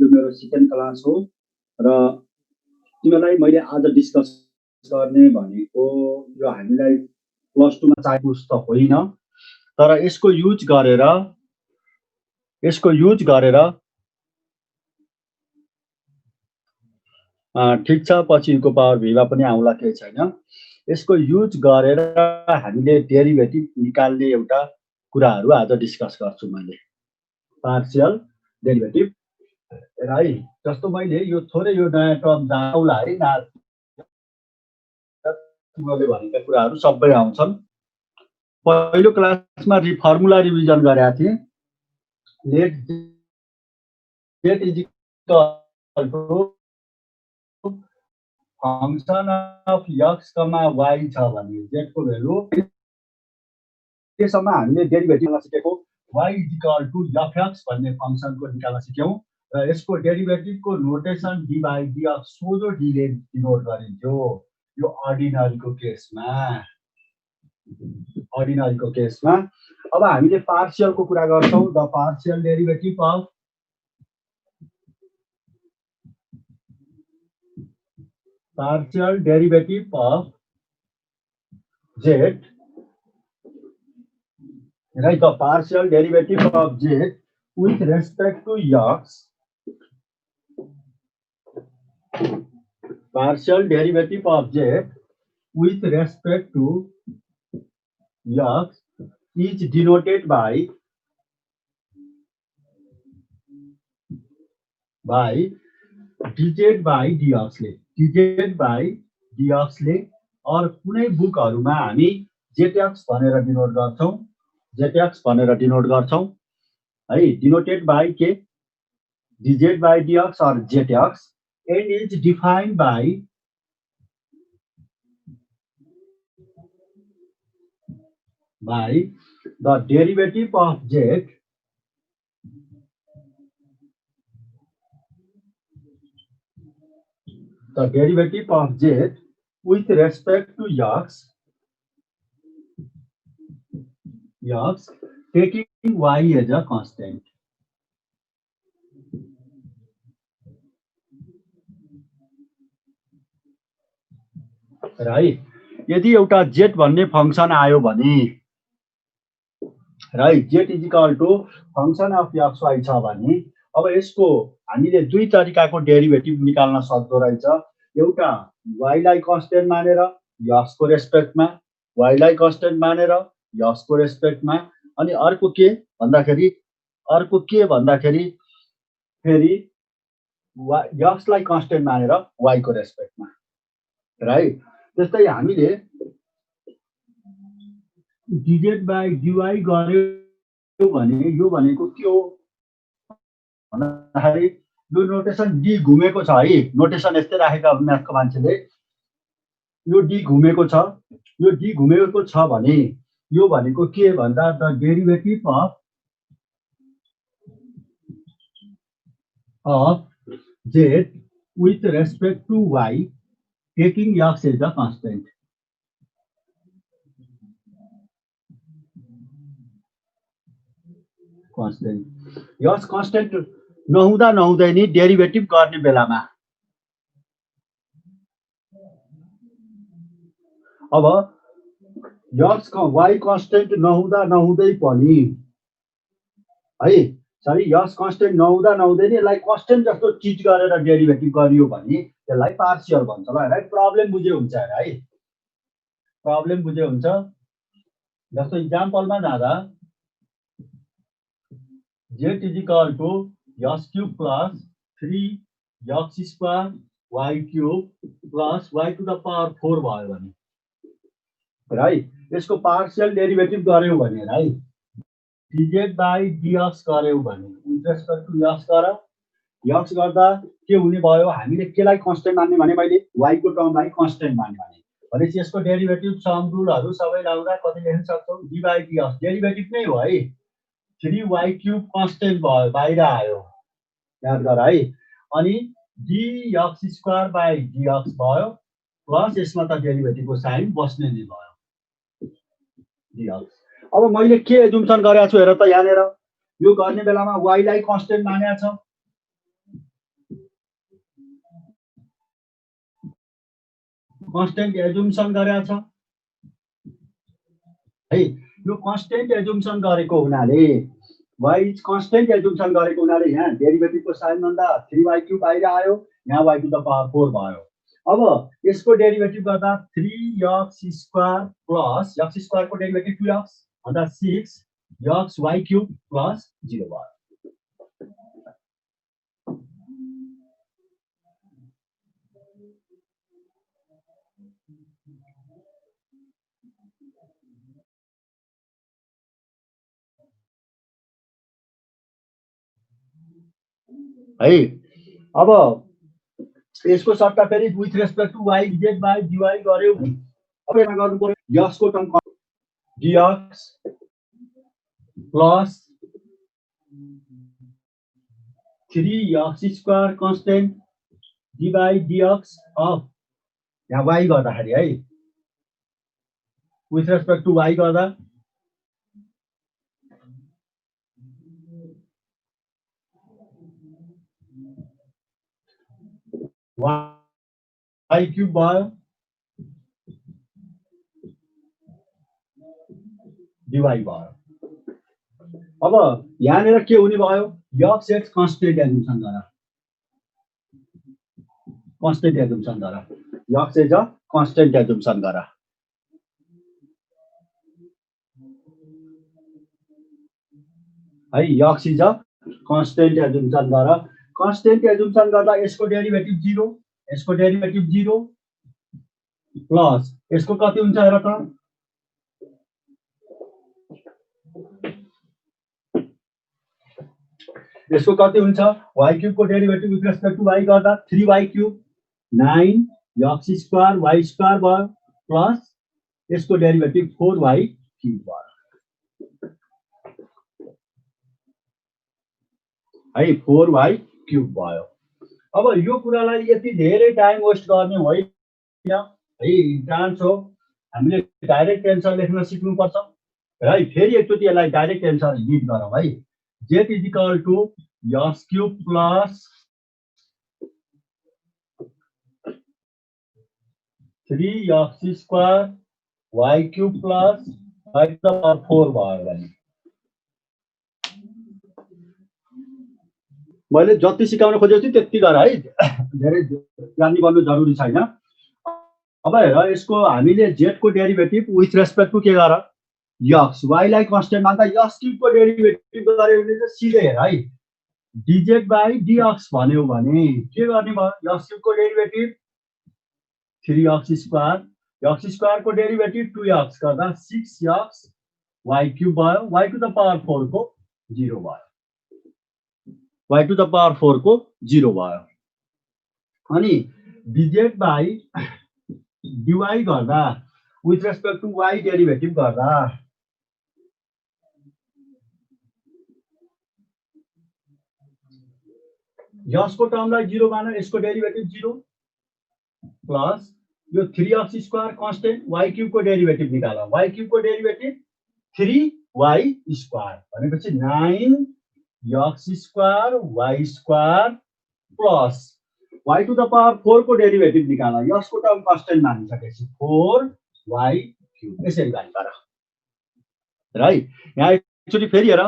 यो मेरो second class हो र तिमीलाई मैले आज डिस्कस गर्ने भनेको यो हामीलाई प्लस 2 मा चाहिएको त होइन, तर यसको युज गरेर ठीक छ, पछिको पावर भीमा पनि आउला, केही छैन। यसको युज गरेर हामीले डेरिभेटिभ निकाल्ने एउटा कुराहरू आज डिस्कस गर्छु मैले। पार्शियल डेरिभेटिभ है, जस्तो मैले यो थोरै यो नयाँ टर्म जाउँला है, तिमीहरूले भनेका कुराहरू सबै आउँछन्। पहिलो क्लासमा फर्मुला रिभिजन गरेका थिएँ। Let z is equal to function of x, y छ भने z को भ्यालु त्यसमा हामीले डेरिभेटिभ सिकेको y is equal to fx भन्ने फंक्शनको निकाल्न सिक्यौं र यसको डेरिभेटिभको नोटेसन d बाइ dx सोझो d ले डिनोट गरिन्थ्यो। यो अर्डिनरीको केसमा अब हामीले पार्शियलको कुरा गर्छौं। The partial derivative of z, right? The partial derivative of z with respect to x, partial derivative of z with respect to x is denoted by dz by dx ले, dz by dx ले, और कुनै बुकहरुमा हामी zx भनेर denote गर्छौं, zx भनेर denote गर्छौं है, डिनोटेड बाइ के dz by dx or zx, and is defined by the derivative of z with respect to x taking y as a constant. Right, यदि एउटा z भन्ने फंक्सन आयो भने, right, z is equal to function of x y छ भने अब यसको हामीले दुई तरिकाको डेरिभेटिभ निकाल्न सक्दो रहेछ। एउटा y लाई कन्स्टेन्ट मानेर x को रेस्पेक्टमा, y लाई कन्स्टेन्ट मानेर x को रेस्पेक्टमा, अनि अर्को के भन्दाखेरि फेरि x लाई कन्स्टेन्ट मानेर y को रेस्पेक्टमा, राइट। त्यस्तै हामीले dz by dy गर्यो भने यो भनेको के हो भन्दाखेरि यो नोटेसन d घुमेको छ है, नोटेसन यस्तै राखेका हुन् म्याथको मान्छेले। यो d घुमेको छ भने यो भनेको के भन्दा the derivative of z with respect to y taking x as a constant. यस कन्स्टेन्ट नहुँदै नि डेरिभेटिभ गर्ने बेलामा अब x y कन्स्टेन्ट नहुँदै पनि है, सरी, x कन्स्टेन्ट नहुँदै नि यसलाई कन्स्टेन्ट जस्तो ट्रिट गरेर डेरिभेटिभ गरियो भने त्यसलाई पार्शियल भन्छ ल। राइट, प्रब्लम बुझे हुन्छ है, प्रब्लम बुझे हुन्छ। जस्तो इक्जाम्पलमा जाँदा z is equal to x cube plus 3x square y cube plus y to the power 4 भयो भने, राइट, यसको पार्शियल डेरिभेटिभ गर्यौ भने, राइट, dz by dx गर्यौ भने विथ रेस्पेक्ट टु x गर, x गर्दा के हुने भयो, हामीले केलाई कन्स्टेन्ट मान्ने भने मैले y को टर्मलाई कन्स्टेन्ट मान्ने भनेपछि यसको डेरिभेटिभ सम रुलहरु सबै लाउँदा कति लेख्न सक्छौ, d by dx डेरिभेटिभ नै हो है, 3y क्यूब कन्स्टेन्ट भयो, बाहिर आयो, याद गर है, अनि dx स्क्वायर बाइ dx भयो प्लस यसमा त डेरिभेटिभको साइन बस्ने नै भयो dx। अब मैले के एजुम्सन गरेको छु हेर त, यहाँनेर यो गर्ने बेलामा y लाई कन्स्टेन्ट मानेको छ, कन्स्टेन्ट एजुम्सन गरेको छ है। यो कन्स्टेन्ट एजुम्सन गरेको हुनाले y इज कन्स्टेन्ट एजुम्सन गरेको हुनाले यहाँ डेरिभेटिभको साइन भन्दा 3y³ बाहिर आयो, यहाँ y टु द पावर 4 भयो। अब यसको डेरिभेटिभ गर्दा 3x² प्लस x² को डेरिभेटिभ 2x भन्दा 6xy³ प्लस 0 भयो। है अब यसको सट्टा फेरि with respect to y d z by dy गर्यो। अब यहाँ गर्नु पर्यो x को term dx plus 3x² constant dy dx of यहाँ y गर्दाखेरि है विथ रेस्पेक्ट टु y गर्दा y³ भयो dy भयो। अब यहाँनिर के हुने भयो x कन्स्टेन्ट एजुम्सन गर कन्स्टेन्ट एजुम्सन गर x is a constant assumption गर है। x is a constant assumption गर। कन्स्टेन्ट एजुम्सन गर्दा यसको डेरिभेटिभ 0, यसको डेरिभेटिभ 0 प्लस यसको कति हुन्छ हेर त यसको कति हुन्छ y³ को derivative with respect to y गर्दा 3y³ 9x² y² भयो प्लस यसको डेरिभेटिभ 4y³ भयो है 4y³ भयो। अब यो कुरालाई यति धेरै टाइम वेस्ट गर्ने होइन है। चान्स हो हामीले डाइरेक्ट एन्सर लेख्न सिक्नुपर्छ है। फेरि एकचोटि यसलाई डाइरेक्ट एन्सर लिड गरौँ है। z is equal to x³ plus 3x² y³ plus y to the power 4 भयो भने मैले जति सिकाउन खोजेको थिएँ त्यति गर है। धेरै जान्ने गर्नु जरुरी छैन। अब हेर यसको हामीले z को डेरिभेटिभ विथ रेस्पेक्ट टु के गर x y लाई कन्स्टेन्ट मान्दा x³ को डेरिभेटिभ गर्यो भने चाहिँ सिधै हेर है dz बाई dx भन्यो भने के गर्ने भयो x³ को डेरिभेटिभ 3x² x² को डेरिभेटिभ 2x गर्दा 6x y³ भयो y टु द पावर 4 को 0 भयो y टु द पावर 4 को 0 भयो। अनि dz बाई dy गर्दा with respect to y derivative गर्दा यसको टर्मलाई 0 मान यसको डेरिभेटिभ 0 प्लस यो 3x² कन्स्टेन्ट y³ को डेरिभेटिभ निकाल y³ को डेरिभेटिभ 3y² भनेपछि 9x² y² plus y to the power 4 को डेरिभेटिभ निकाल यसको टर्म कन्स्टेन्ट मानिसकेपछि 4y³ यसरी बानी गर है। यहाँ एकचोटि फेरि हेर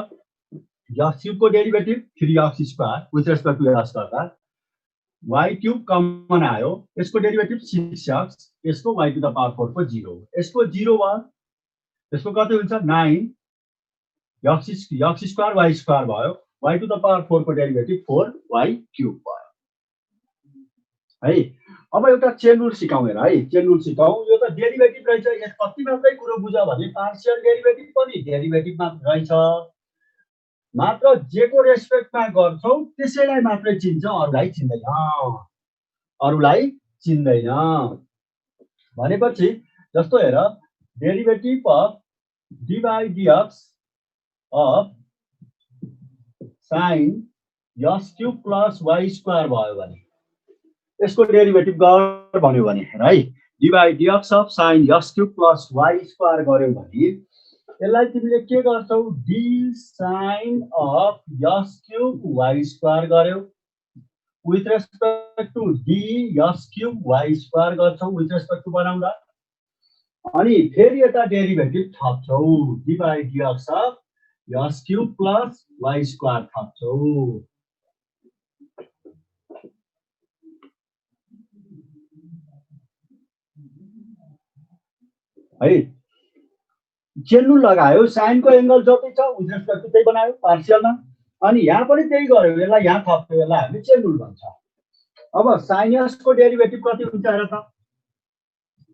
x³ को derivative 3x² with respect to x गर्दा y³ कमन आयो यसको डेरिभेटिभ 6x यसको y टु द पावर 4 को 0 यसको 0 भयो यसको कति हुन्छ 9x² y² भयो y टु द पावर 4 को डेरिभेटिभ 4y³ भयो है। अब एउटा चेन रुल सिकाउँ हेर है। चेन रुल सिकाउँ। यो त डेरिभेटिभ रहेछ। यहाँ कति मात्रै कुरो बुझ भने पार्शियल डेरिभेटिभ पनि डेरिभेटिभ मात्र रहेछ। मात्र जे को रेस्पेक्टमा गर्छौ त्यसैलाई मात्रै चिन्छ अरूलाई चिन्दैन भनेपछि जस्तो हेर derivative of dy dx of sin x³ plus y² भयो भने यसको डेरिभेटिभ गर भन्यो भने है dy dx of sin x³ plus y² गर्यो भने यसलाई तिमीले के गर्छौ d sin of x³ y² गर्यो with respect to d s cube y square गर्छौ with respect to बनाउँदा अनि फेरि यता डेरिभेटिभ थप्छौ d by dx of s cube plus y square थप्छौ है चेल्नु लगायो साइनको एंगल जति छ with respect to त्यही बनायो पार्शियलमा अनि यहाँ पनि त्यही गर्यो यसलाई यहाँ थप्यो यसलाई हामी चेल्नु भन्छ अब sin s को डेरिभेटिभ कति हुन्छ हेर त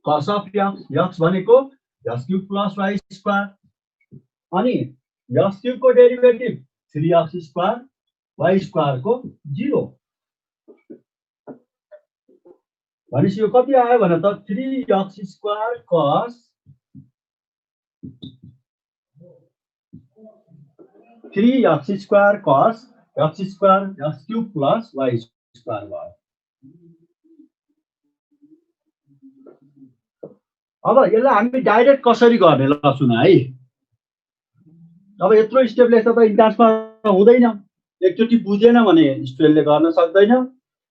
cos of x भनेको s cube plus y square अनि s cube को derivative 3x square y square को 0 भनेपछि यो कति आयो भने त 3x square cos 3x square cos x square s cube plus y square भयो अब यसलाई हामी डाइरेक्ट कसरी गर्ने ल सुन है अब यत्रो स्टेपले त इन्ट्रान्समा हुँदैन एकचोटी बुझेन भने स्टुडेन्टले गर्न सक्दैन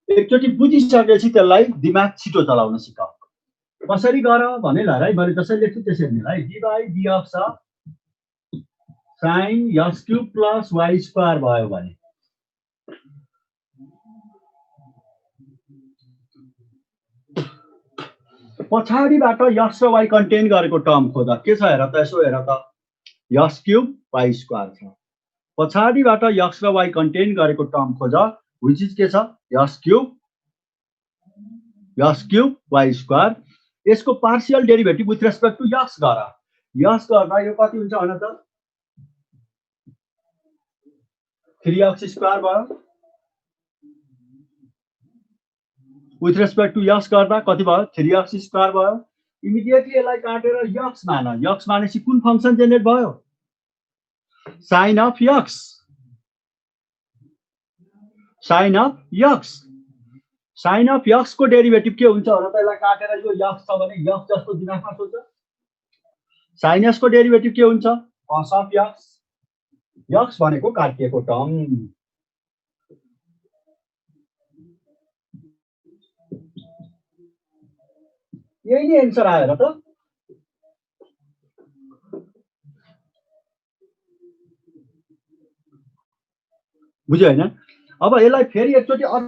एकचोटी बुझिसकेपछि त्यसलाई दिमाग छिटो चलाउन सिक कसरी गर भने ल है मैले जसरी लेख्छु त्यसरी नै है d by dx sin s cube plus y square भयो भने पछाडीबाट x र y कन्टेन गरेको टर्म खोज के छ हेर त यसो हेर त s cube y square छ पछाडीबाट x र y कन्टेन गरेको टर्म खोज which is के छ s cube y square यसको partial derivative with respect to x गर x गर्दा यो कति हुन्छ भने त 3x square भयो with respect to x गर्दा कति भयो 3x square भयो इमिडिएटली यसलाई काटेर x मानेपछि कुन फंक्सन जेनेरेट भयो sin of x sin of x को डेरिभेटिभ के हुन्छ भने त यसलाई काटेर यो x छ भने x जस्तो दिमागमा सोच sin s को डेरिभेटिभ के हुन्छ cos of x भनेको काटिएको टर्म यही नै एन्सर आयो र त बुझ्यो हैन अब यसलाई फेरि एकचोटी अझ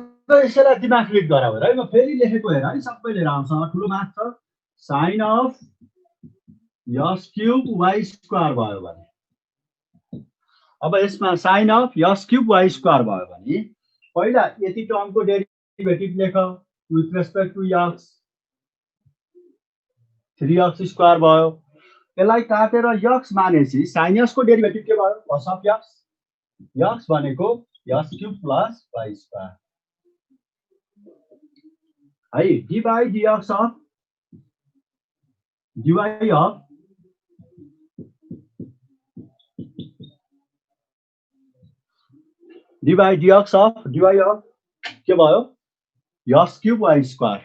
यसैलाई दिमाग रिड गरा भएर है म फेरि लेखेको हेर है सबै लिएर आउँछ ठुलो मार्क छ sin of s cube y square भयो भने अब यसमा sin of s cube y square भयो भने पहिला यति टर्मको डेरिभेटिभ लेख with respect to x 3x square भयो यसलाई काटेर x मानेपछि sin s को डेरिभेटिभ के भयो cos of x भनेको s cube plus y square है d by dx of dy of d by dx of dy of के भयो s cube y square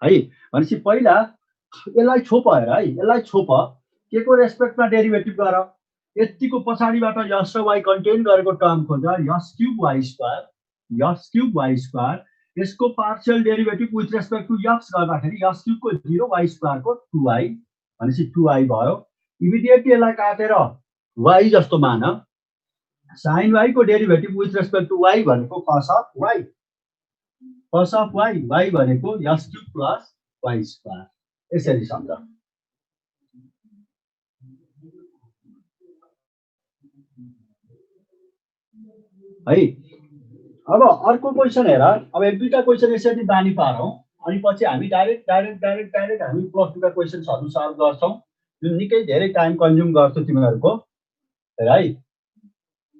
है भनेपछि पहिला यसलाई छोप हेर है यसलाई छोप के को रेस्पेक्टमा डेरिभेटिभ गर यतिको पछाडीबाट s र y कन्टेन गरेको टर्म खोज s cube y square यसको partial derivative with respect to x गर्दाखेरि s cube को 0 y square को 2y भनेपछि 2y भयो इमिडिएटली यसलाई काटेर y जस्तो मान sin y को derivative with respect to y भनेको cos of y भनेको s cube plus y square यसरी सम्झ है अब अर्को क्वेशन हेर अब एक दुईटा क्वेशन यसरी बानी पारौं अनि पछि हामी डाइरेक्ट हामी प्लस 2 का क्वेशन्सहरु सल्भ गर्छौं जुन निकै धेरै टाइम कन्ज्युम गर्छ तिमीहरुको हेर है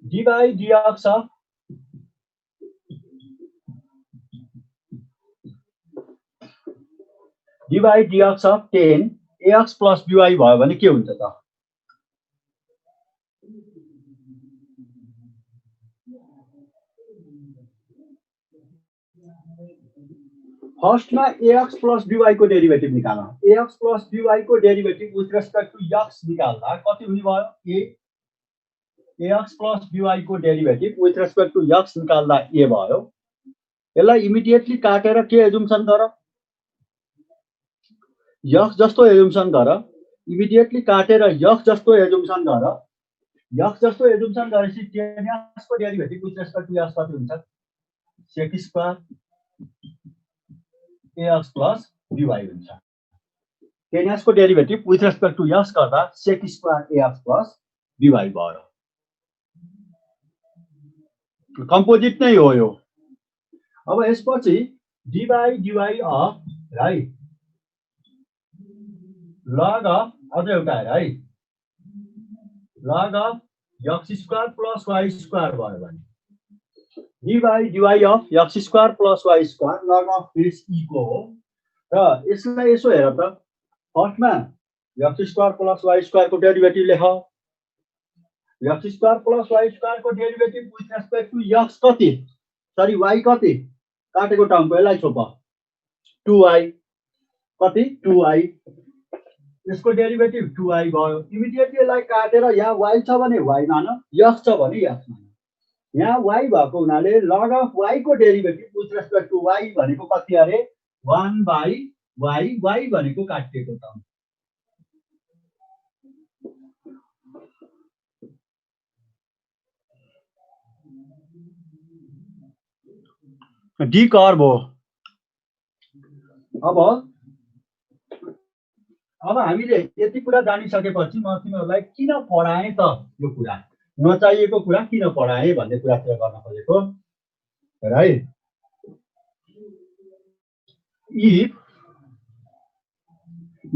d by dx of d by dx of 10 ax plus by भयो भने के हुन्छ त फर्स्टमा ax plus by को डेरिभेटिभ निकाल ax plus by को derivative with respect to x निकाल्दा कति हुने भयो ax plus by को derivative with respect to x निकाल्दा a भयो। यसलाई इमिडिएटली काटेर के एजुम्सन गर, x जस्तो एजुम्सन गर, इमिडिएटली काटेर x जस्तो एजुम्सन गर। x जस्तो एजुम्सन गरेपछि tan x को derivative with respect to x कति हुन्छ, sec square ax plus by हुन्छ। tan x को derivative with respect to x गर्दा sec square ax plus by भयो। कम्पोजिट नै हो यो। अब यसपछि dy of right log of अझ एउटा है log of x square plus y square भयो भने dy of x square plus y square log of base e को हो। र यसलाई यसो हेर त, फर्स्टमा x square plus y square को डेरिभेटिभ लेख, x square plus y square को derivative with respect to x कति, सरी y कति, काटेको टर्मको यसलाई छोप 2y कति 2y, यसको डेरिभेटिभ 2y भयो। इमिडिएटली यसलाई काटेर यहाँ y छ भने y मान, x छ भने x मान। यहाँ y भएको हुनाले log अफ y को derivative with respect to y भनेको कति अरे 1 by y भनेको काटिएको टर्म। डी कर्व हो। अब हामीले यति कुरा जानिसकेपछि म तिमीहरूलाई किन पढाएँ त, यो कुरा नचाहिएको कुरा किन पढाएँ भन्ने कुरातिर गर्न खोजेको राइट। इफ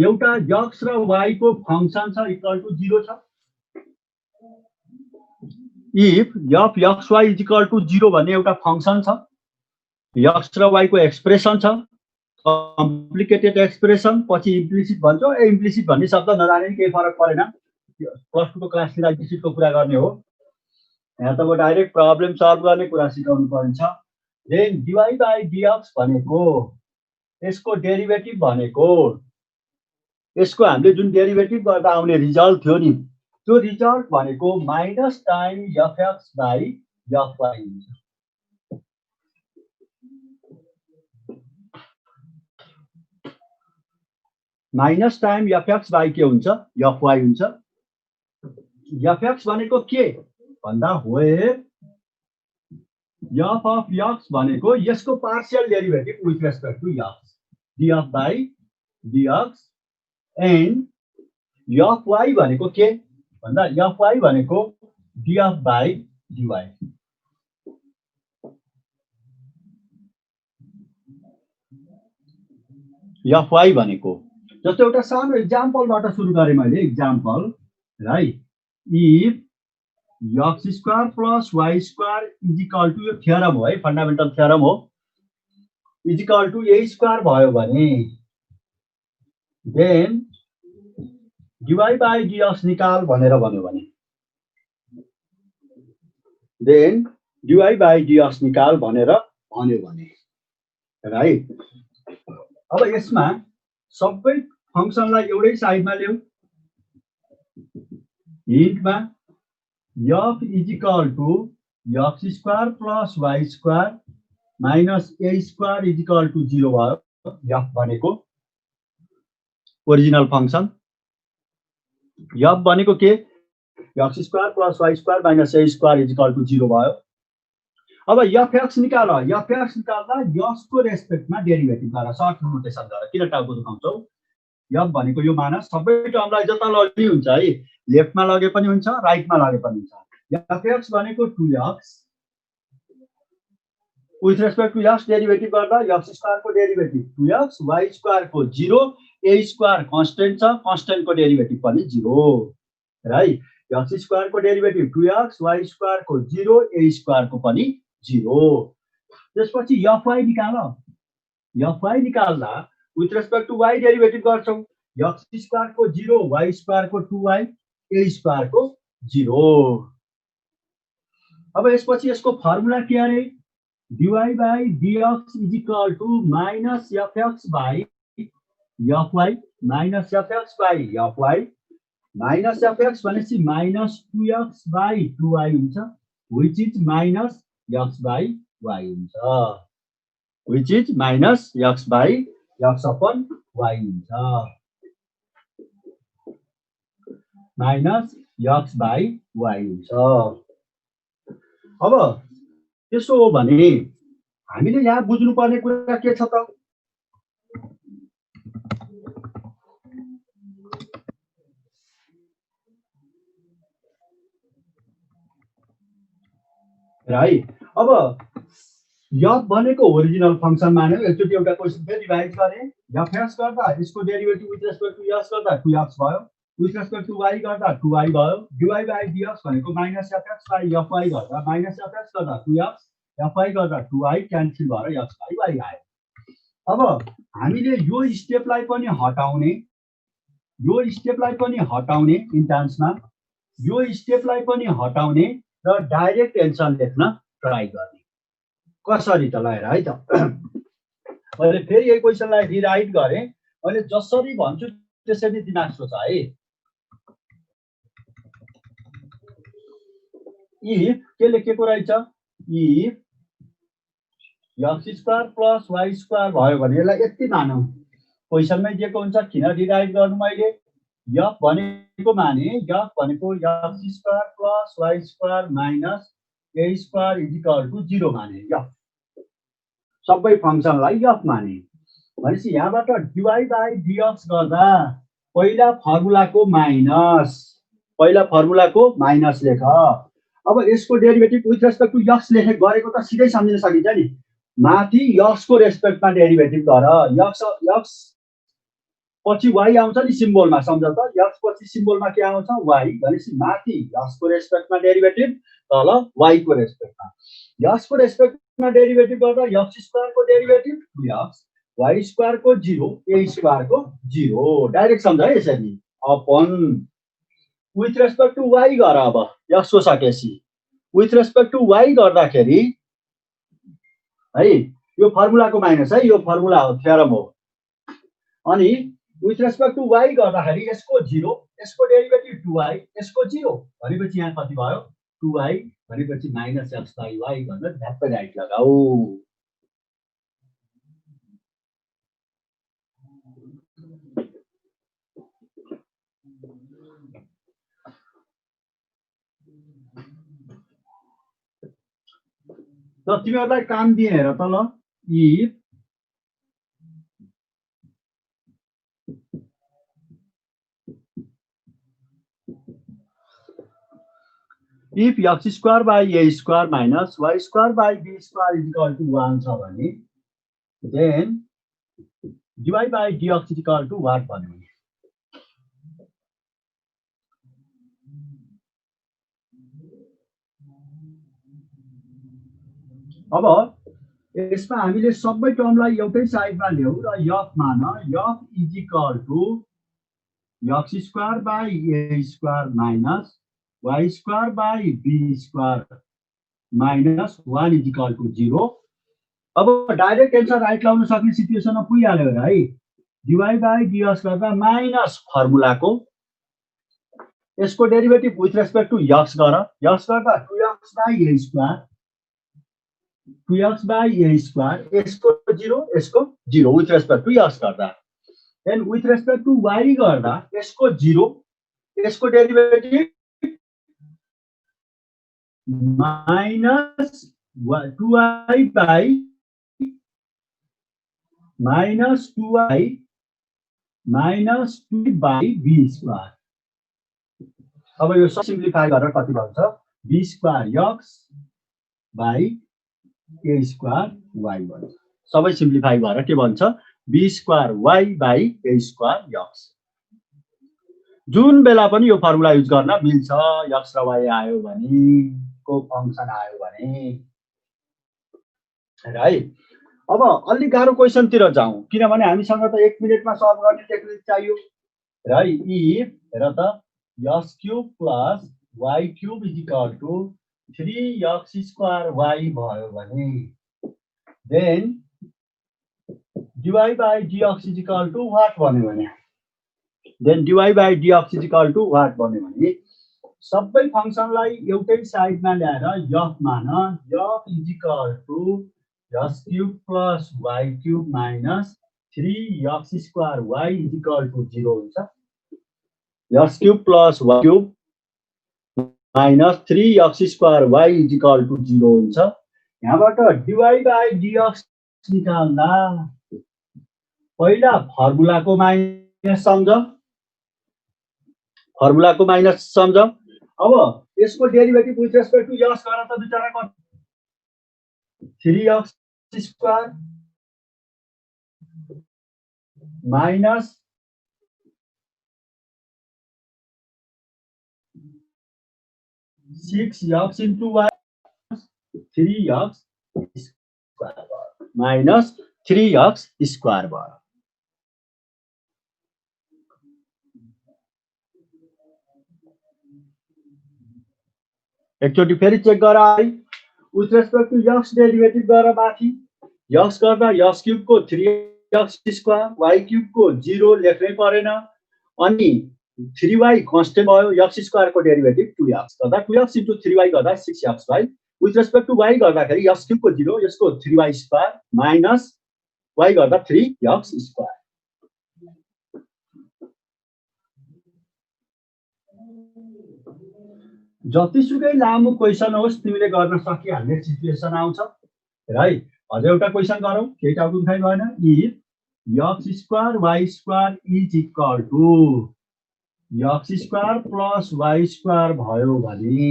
एउटा x र y को फंक्सन छ इक्वल टु 0 छ, if f xy is equal to 0 भन्ने एउटा फंक्सन छ, x र y को एक्सप्रेसन छ, कम्प्लिकेटेड एक्सप्रेसन, पछि इम्प्लिसिट भन्छौ। इम्प्लिसिट भन्ने शब्द नजाने केही फरक परेन, प्लस 2 को क्लास लिँदा इम्प्लिसिटको कुरा गर्ने हो। यहाँ त डाइरेक्ट प्रब्लम सल्भ गर्ने कुरा सिकाउनु पर्छ। देन dy बाइ dx भनेको यसको डेरिभेटिभ भनेको यसको हामीले जुन डेरिभेटिभ गर्दा आउने रिजल्ट थियो नि, त्यो रिजल्ट भनेको minus time fx by fy हुन्छ। माइनस टाइम fx बाइ के हुन्छ fy हुन्छ। fx भनेको के भन्दा वेयर f अफ x भनेको यसको partial derivative with respect to x df by dx and fy भनेको के भन्दा fy भनेको df बाइ dy। fy भनेको जस्तो एउटा सानो एक्जाम्पलबाट सुरु गरेँ मैले। Example right, if x square plus y square is equal to, यो थ्योरम हो है, फन्डामेन्टल थ्योरम हो, is equal to a square भयो भने देन dy बाइ dx निकाल भनेर भन्यो भने, देन dy बाइ dx निकाल भनेर भन्यो भने राइट। अब यसमा सबै फंक्सनलाई एउटै साइडमा ल्याऊ, हिन्टमा f is equal to x square plus y square minus a square is equal to 0 भयो। f भनेको ओरिजिनल फंक्सन, f भनेको के x square plus y square minus a square is equal to 0 भयो। अब fx निकाल, fx निकाल्दा x को रेस्पेक्टमा डेरिभेटिभ गर, सर्ट नोटेसन गर। किन टाउको दुखाउँछौ, f भनेको यो मान सबै टर्मलाई जता लगे हुन्छ है, लेफ्टमा लगे पनि हुन्छ, राइटमा लगे पनि हुन्छ। fx भनेको 2x with respect to x derivative गर्दा x स्क्वायर को डेरिभेटिभ 2x, y स्क्वायर को 0, a स्क्वायर कन्स्टेन्ट छ, कन्स्टेन्ट को डेरिभेटिभ पनि 0 राइट। x स्क्वायर को डेरिभेटिभ 2x, y स्क्वायर को 0, a स्क्वायर को पनि 0। त्यसपछि fy निकाल, fy निकाल्दा with respect to y derivative गर्छौ, x स्क्वायर को 0, y स्क्वायर को 2y, a स्क्वायर को 0। अब यसपछि यसको फर्मुला के अरे, dy by dx is equal to minus fx by fy minus fx by fy minus F X भनेपछि माइनस 2x बाई 2y हुन्छ, which is minus x by y हुन्छ, which is minus x by x upon y हुन्छ, minus x by y हुन्छ। अब त्यसो हो भने हामीले यहाँ बुझ्नुपर्ने कुरा के छ त, राइट। अब f भनेको ओरिजिनल फंक्सन मान्यो, एकचोटि एउटा क्वेशन फेरि रिभाइज गरे, f x गर्दा यसको derivative with respect to s गर्दा 2x भयो, विथ रेस्पेक्ट टु y गर्दा 2y भयो, dy बाइ dx भनेको माइनस fx बाइ fy गर्दा माइनस fx गर्दा 2x, fy गर्दा 2y क्यान्सल भएर x बाइ y आयो। अब हामीले यो स्टेपलाई पनि हटाउने, यो स्टेपलाई पनि हटाउने इन्ट्रान्समा, यो स्टेपलाई पनि हटाउने र डाइरेक्ट एन्सर लेख्न ट्राई गर्ने। कसरी त ल हेर है त, मैले फेरि यही क्वेसनलाई रिराइट गरेँ, मैले जसरी भन्छु त्यसरी दिमाग सोच है। इफ के लेखेको रहेछ, if x square plus y square भयो भने यसलाई यति मानौँ, क्वेसनमै दिएको हुन्छ, किन रिराइट गर्नु मैले, f भनेको माने f भनेको x square plus y square minus a square is equal to 0 माने, f सबै फंक्सनलाई f माने भनेपछि यहाँबाट dy बाइ dx गर्दा पहिला फर्मुलाको माइनस लेख। अब यसको derivative with respect to x लेखे गरेको त सिधै सम्झिन सकिन्छ नि, माथि x को रेस्पेक्टमा डेरिभेटिभ गर, x पछि y आउँछ नि सिम्बोलमा, सम्झ त, x पछि सिम्बोलमा के आउँछ y भनेपछि माथि x को रेस्पेक्टमा डेरिभेटिभ, तल y को रेस्पेक्टमा, x को रेस्पेक्टमा डेरिभेटिभ गर्दा x स्क्वायर को डेरिभेटिभ 2x, y स्क्वायर को 0, a स्क्वायर को 0, डाइरेक्ट सम्झ है यसरी, upon with respect to y गर। अब x को सकेपछि विथ रेस्पेक्ट टु y गर्दाखेरि है, यो फर्मुलाको माइनस है, यो फर्मुला हो, थ्योरम हो, अनि विथ रेस्पेक्ट टु y गर्दाखेरि यसको 0, यसको डेरिभेटिभ 2y, यसको 0 भनेपछि यहाँ कति भयो 2y भनेपछि माइनस x बाइ y भनेर झ्याप्पै राइट लगाऊ। ल तिमीहरूलाई काम दिए हेर त ल, if x square by a square minus y square by b square is equal to 1 छ भने then dy by dx is equal to what भन्यो। अब यसमा हामीले सबै टर्मलाई एउटै साइडमा ल्याऊ र f मान, f is equal to x square by a square minus y square by b square minus 1 is equal to 0। अब डाइरेक्ट एन्सर राइट लाउन सक्ने सिचुएसनमा पुगिहाल्यो है, dy बाइ dx गर्दा माइनस फर्मुलाको यसको derivative with respect to x गर, x गर्दा 2x by a square, 2x by a square, यसको 0, यसको 0 विथ रेस्पेक्ट टु x गर्दा, then with respect to y गर्दा यसको 0, यसको derivative minus 2y by minus 2y minus 2 by b square. अब यो सिम्प्लिफाई गरेर कति भन्छ b square x by a square y भन्छ, सबै सिम्प्लिफाई गरेर के भन्छ b square y by a square x। जुन बेला पनि यो फर्मुला युज गर्न मिल्छ, x र y आयो भने, को फंक्सन आयो भने, राइट। अब अलि गाह्रो क्वेसनतिर जाउँ, किनभने हामीसँग त 1 मिनेटमा सल्भ गर्ने टेक्निक चाहियो, राइट। इफ हेर त x cube plus y cube is equal to 3x square y भयो भने then dy by dx is equal to what भन्यो भने then dy by dx is equal to what भन्यो भने सबै फंक्सनलाई एउटै साइडमा ल्याएर f मान f is equal to x cube plus y cube minus 3x square y is equal to 0 हुन्छ। x cube plus y cube minus 3x square y is equal to 0 हुन्छ। यहाँबाट dy बाई dx निकाल्दा पहिला फर्मुलाको minus सम्झ। अब यसको derivative with respect to x गरेर त बिचारा गर्नु 3x square minus 6x into y 3x square minus 3x square भयो। एकचोटि फेरि चेक गराई with respect to x derivative गरेर माथि x गर्दा x क्यूब को 3x स्क्वायर y क्यूब को 0 लेख्नै परेन अनि 3y कन्स्टेन्ट भयो x स्क्वायर को डेरिभेटिभ 2x गर्दा 2x into 3y गर्दा 6xy with respect to y गर्दाखेरि x क्यूब को 0 यसको 3y स्क्वायर माइनस y गर्दा 3x स्क्वायर। जतिसुकै लामो क्वेशन होस् तिमीले गर्न सकिहाल्ने सिचुएसन आउँछ है। अझ एउटा क्वेशन गरौँ, केही डाउट उठाइ भएन। If x square y square is equal to x square plus y square भयो भने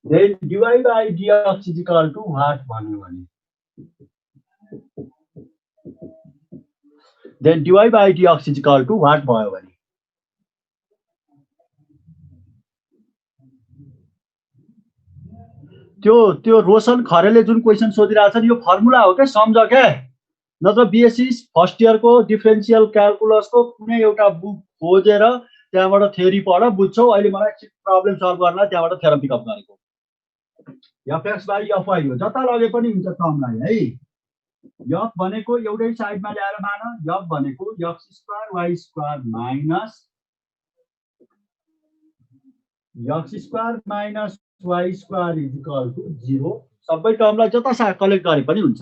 then dy by dx is equal to what भन्यो भने then dy by dx is equal to what भयो भने त्यो रोशन खरेले जुन क्वेशन सोधिरहेछ नि यो फर्मुला हो के, सम्झ के। नत्र बीएससी फर्स्ट इयर को डिफरेन्शियल क्याल्कुलस को कुनै एउटा बुक खोजेर त्यहाँबाट थ्योरी पढ बुझ्छौ। अहिले मलाई प्रब्लम सल्भ गर्न त्यहाँबाट थ्योरम पिकअप गरेको fx बाई fy हो, जता लगे पनि हुन्छ टर्मलाई है। f भनेको एउटै साइडमा ल्याएर मान f भनेको x square y square minus x square minus y square is equal to 0। सबै टर्मलाई जता कलेक्ट गरे पनि हुन्छ।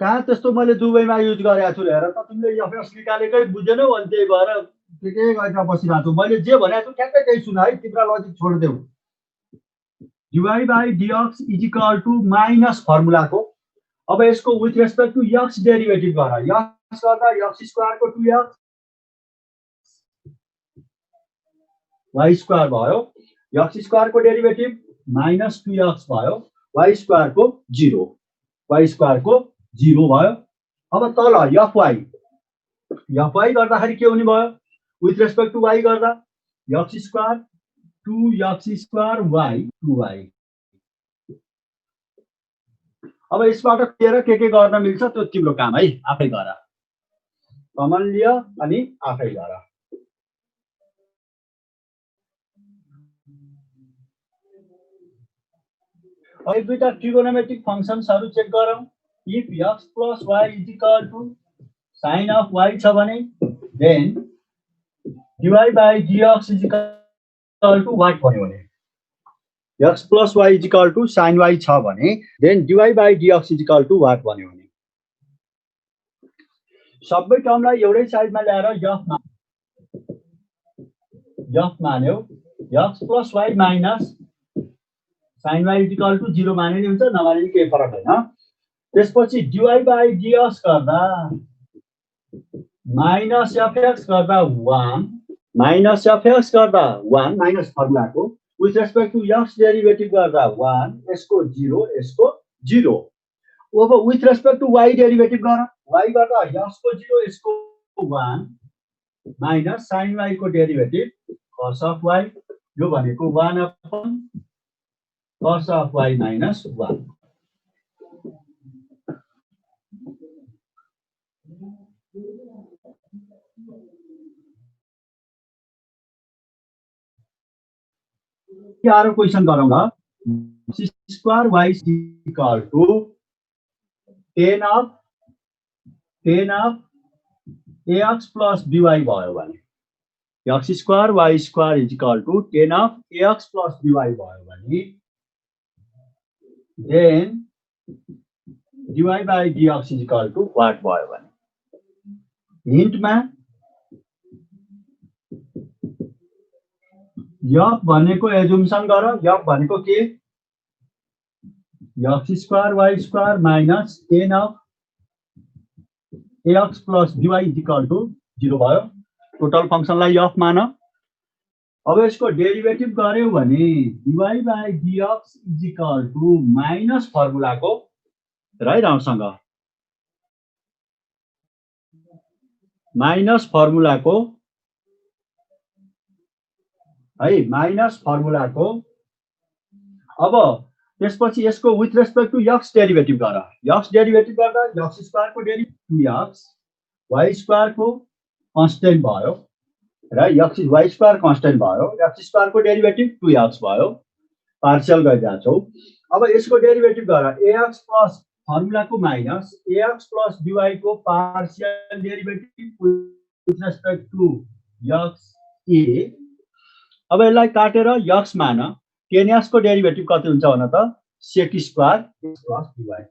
कहाँ त्यस्तो मैले दुबईमा युज गरेको छु हेर त, तिमीले एफएस निकालेकै बुझेनौ अनि त्यही भएर के गरेर बसिरहेको छु। मैले जे भनेको छु ठ्याक्कै त्यही सुन है, तिम्रो लजिक छोड्देऊ। dy by dx is equal to minus फर्मुलाको अब यसको with respect to x derivative गर। x गर्दा x स्क्वायर को 2x y स्क्वायर भयो, x स्क्वायर को डेरिभेटिभ माइनस 2x भयो, y स्क्वायर को 0 भयो। अब तल fy गर्दाखेरि के हुने भयो विथ रेस्पेक्ट टु y गर्दा x square 2x square y 2y। अब यसबाट के गर्न मिल्छ त्यो तिम्रो काम है, आफै गर। कमन लियो अनि आफै गर। अब दुईटा ट्रिगोनोमेट्रिक फंक्शन्सहरु चेक गरौँ। If x plus y is equal to sin of y छ भने then dy by dx is equal to what भन्यो भने x plus y is equal to sin y छ भने then dy by dx is equal to what भन्यो भने सबै टर्मलाई एउटै साइडमा ल्याएर f मान्यो x plus y minus sin y is equal to 0 माने नि हुन्छ, नमाने नि केही फरक छैन। त्यसपछि dy बाई dx गर्दा माइनस fx गर्दा 1 माइनस फर्मुलाको with respect to x derivative गर्दा 1 यसको 0 अब with respect to y derivative गर। y गर्दा x को 0 यसको 1 माइनस sin y को डेरिभेटिभ cos अफ y यो भनेको 1 upon cos of y minus 1। यार क्वेशन गरौँला। x square y equal to 10 of ax plus by भयो भने x square y square is equal to 10 of ax plus by भयो भने then dy by dx is equal to what भयो भने हिन्टमा f भनेको assumption गर f भनेको के x square y square minus 10 of ax plus by is equal to 0 भयो total फंक्शनलाई f मान अब यसको डेरिभेटिभ गर्यो भने dy by dx is equal to minus फर्मुलाको राइट राउन्डसँग माइनस फर्मुलाको है माइनस फर्मुलाको अब त्यसपछि यसको with respect to x derivative गर x डेरिभेटिभ गर्दा x स्क्वायर को डेरिभेटिभ 2x y स्क्वायर को कांस्टेंट भयो र x y स्क्वायर कांस्टेंट भयो x स्क्वायर को डेरिभेटिभ 2x भयो पार्शियल गरिदिएको छौ अब यसको डेरिभेटिभ गर ax प्लस फर्मुला को माइनस ax प्लस dy को partial derivative with respect to x a अब यसलाई काटेर x मान 10x को डेरिभेटिभ कति हुन्छ भन त sec स्क्वायर प्लस dy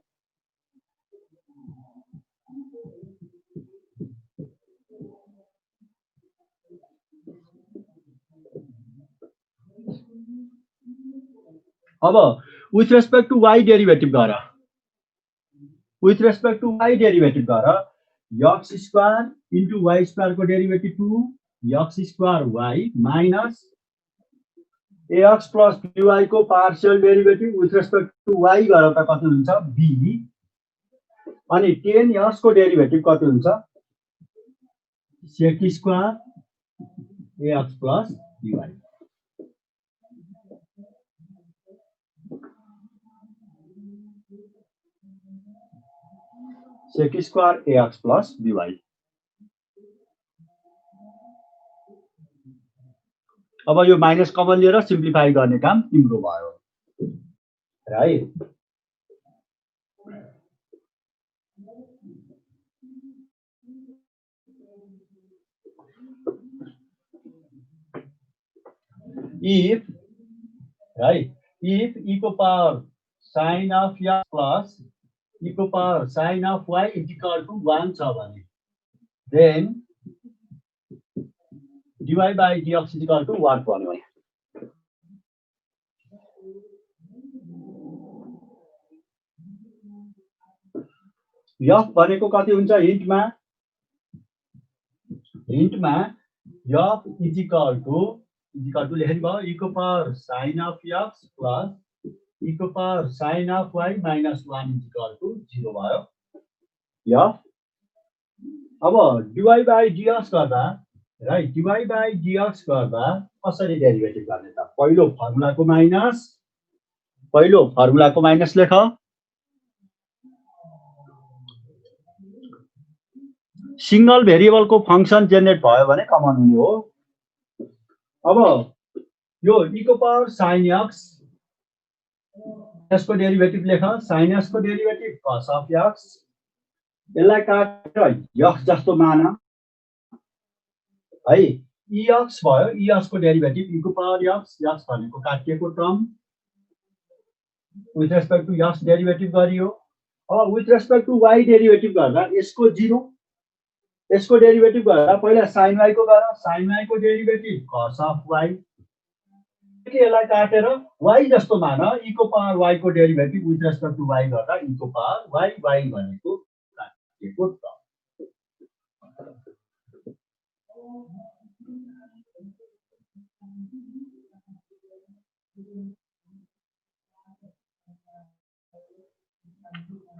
अब with respect to y derivative गर with respect to y derivative गर x square into y square को derivative 2 x square y minus ax plus by को partial derivative with respect to y गर त कति हुन्छ b अनि 10x को डेरिभेटिभ कति हुन्छ sec square ax plus dy sec square ax plus dy अब यो माइनस कमन लिएर सिम्प्लिफाई गर्ने काम तिम्रो भयो राइट if e को power sin of x plus e को power sin of y is equal to 1 छ भने then dy by dx is equal to what भन्यो भने f भनेको कति हुन्छ हिन्टमा f is equal to लेख्नु भयो e को power sin of x plus e को power sin of y minus 1 is equal to 0 भयो f अब dy by dx गर्दा राइट dy by dx गर्दा कसरी डेरिभेटिभ गर्ने त पहिलो फर्मुलाको माइनस लेख सिंगल भेरिएबल को फंक्शन जेनेरेट भयो भने कमन हुने हो अब यो e को पावर sin x यसको डेरिभेटिभ लेख sin x को डेरिभेटिभ cos of x यसलाई काटेर x जस्तो मान है ex भयो ex को डेरिभेटिभ e को पावर x भनेको काटिएको term with respect to x derivative गरियो अब with respect to y derivative गर्दा यसको 0 यसको डेरिभेटिभ गर्दा पहिला sin y को गर sin y को डेरिभेटिभ cos of y यसलाई काटेर y जस्तो मान e को पावर y को derivative with respect to y गर्दा e को पावर y भनेको काटिएको टर्म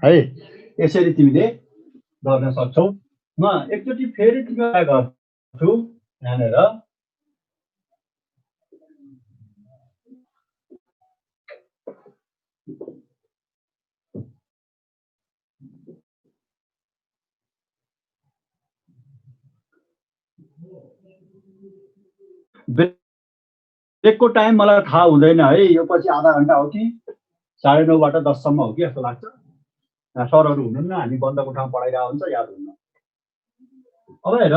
है यसरी तिमीले गर्न सक्छौ म एकचोटी फेरि तिमीलाई गर्छु यहाँनेर ब्रेकको टाइम मलाई थाहा हुँदैन है यो पछि आधा घण्टा हो कि 9:30 बाट 10 सम्म हो कि जस्तो लाग्छ सरहरू हुनुहुन्न, हामी बन्दको ठाउँ पढाइरहेको हुन्छ, याद हुन्न। अब हेर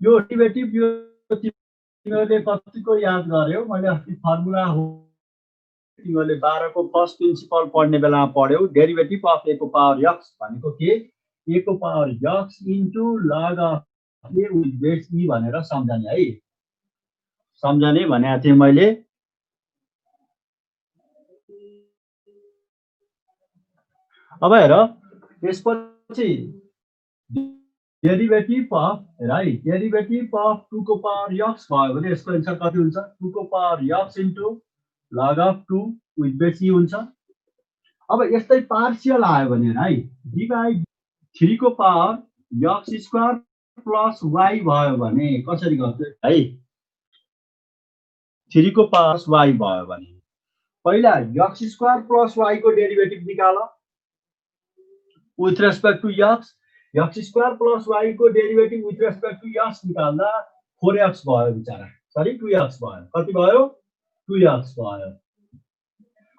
यो डेरिभेटिभ यो तिमीहरूले कतिको याद गर्यौ? मैले अस्ति फर्मुला हो तिमीहरूले 12 को फर्स्ट प्रिन्सिपल पढ्ने बेलामा पढ्यौ। डेरिभेटिभ अफ ए को पावर एक्स भनेको के? ए को power x into log of a with base e भनेर सम्झने है। सम्झने भनेको थिएँ मैले। अब हेर त्यसपछि derivative of right derivative of 2 को पावर एक्स भयो भने यसको एन्सर कति हुन्छ? 2 को power x into log of 2 with base e हुन्छ। अब यस्तै पार्शियल आयो भने है डिभाइड 3 को power x square plus y भयो भने कसरी गर्छ है? 3 को पावर वाई भयो भने पहिला एक्स स्क्वायर प्लस वाई को डेरिभेटिभ निकाल with respect to x. X square plus y को derivative with respect to x निकाल्दा 4x भयो बिचारा, सरी 2x भयो। कति भयो? 2x भयो।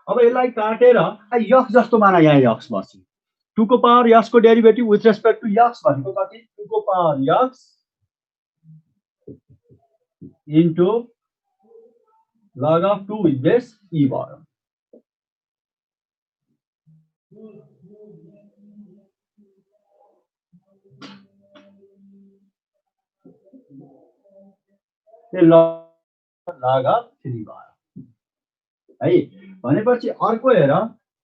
अब यसलाई काटेर x जस्तो माना, यहाँ x बस्यो। 2 को पावर x को derivative with respect to x भनेको कति? 2 को power x into log of 2 with base e भयो। लग अफ 3 भयो है। भनेपछि अर्को हेर